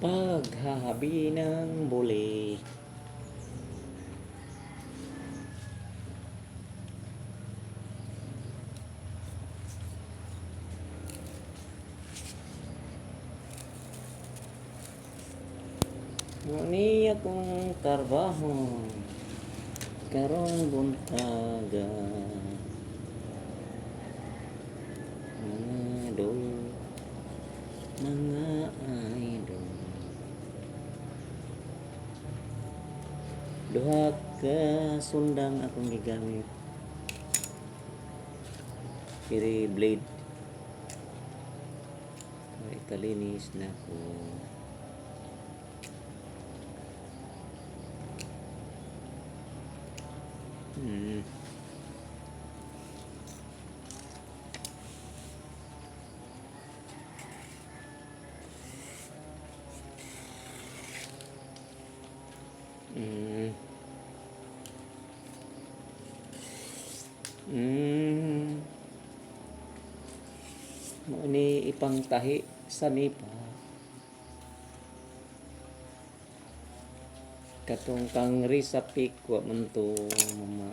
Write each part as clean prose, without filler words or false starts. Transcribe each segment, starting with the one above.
Paghahabi ng buli. Muni akong trabaho karong buntaga. Mga idol, mga idol. Duha ka sundang akong gigamit. Kiri blade. Ay kalinis na ko. Hmm. Hmm. Hmm. Ni ipangtahi sa nipa. Katong kang sa pick wa man to mama.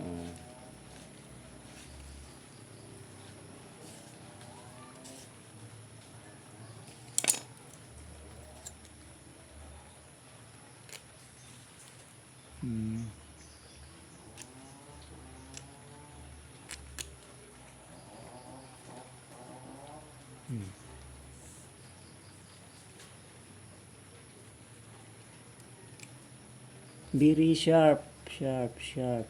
Hmm. Hmm. Very sharp, sharp, sharp.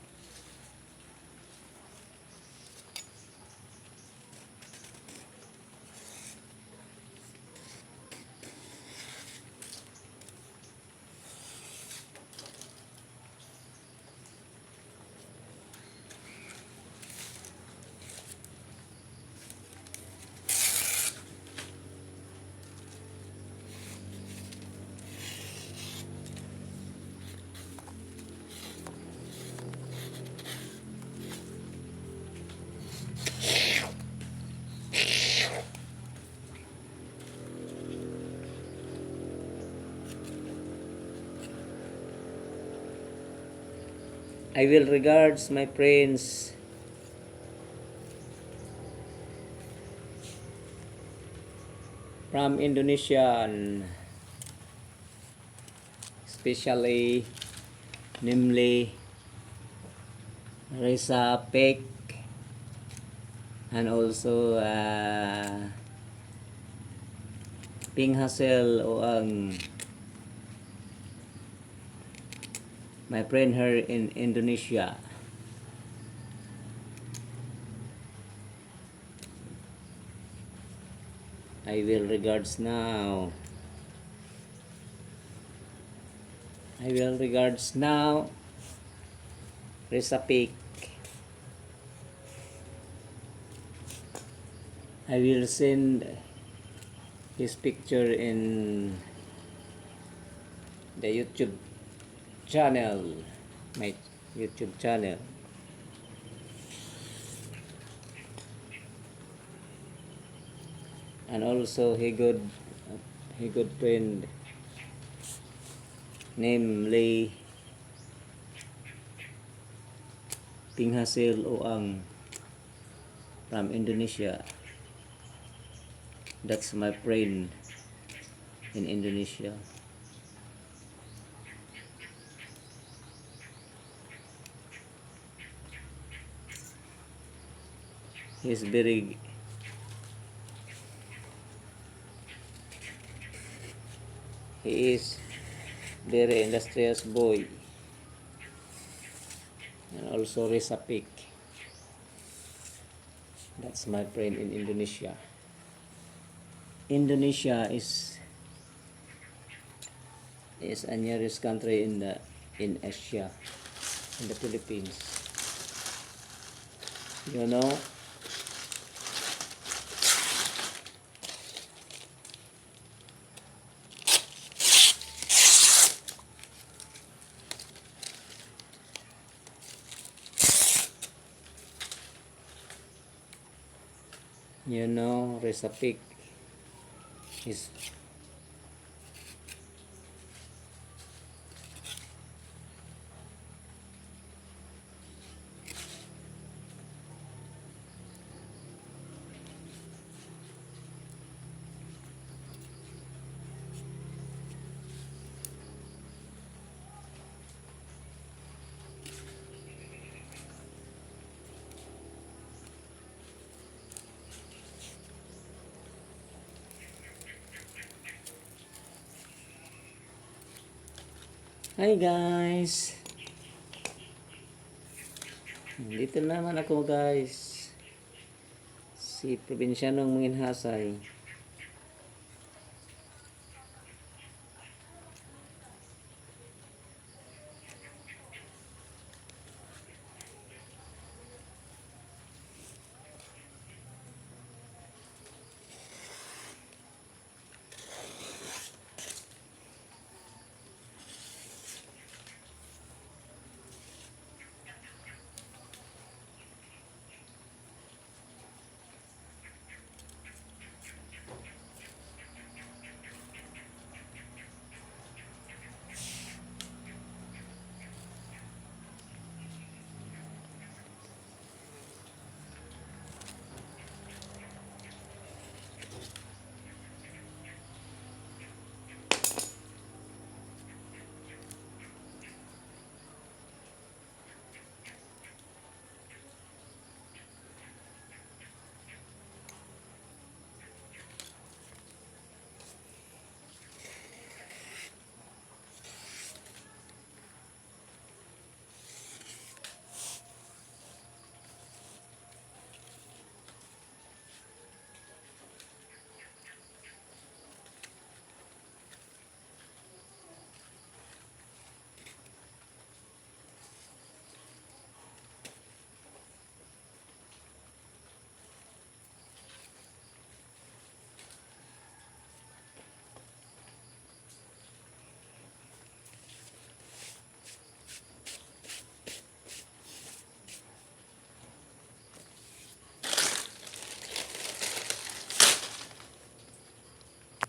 I will regards my friends from Indonesia, especially namely Reza Peck and also Ping Hassel o ang my friend her in Indonesia. I will regards now. I will regards now. Reza Peck. I will send his picture in the YouTube channel, my YouTube channel. And also he good friend namely Ping Hasil Oang from Indonesia. That's my friend in Indonesia. He's very he is very industrious boy. And also Reza Peck. That's my friend in Indonesia. Indonesia is a nearest country in Asia, in the Philippines. You know, Reza Peck is Hi guys! Dito naman ako guys. Si Probinsyanong Manginhasay.